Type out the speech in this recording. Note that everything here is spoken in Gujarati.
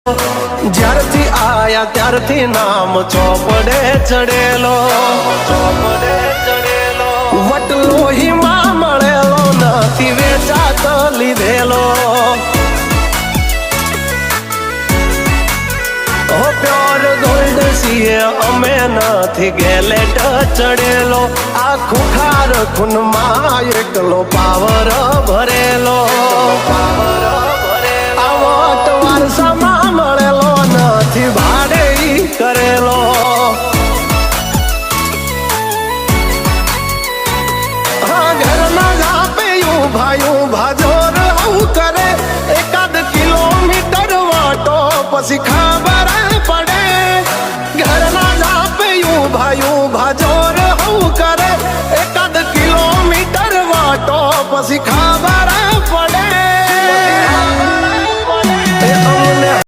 જ્યારથી આયા ત્યારથી નામ ચોપડે ચડેલો, વટલો હિમા મળેલો નથી વેચાત લીધેલો. પ્યોર ગોલ્ડ સીએ અમે નથી ગેલેટ ચડેલો. આ ખુખાર ખૂનમાં એકલો પાવર ભરેલો. વારસામાં મળેલો નથી ભાડે કરેલો. હા ઘરના જ આપે ભાઈ ભાજોર આવું કરે. એકાદ કિલોમીટર વાટો પછી ખા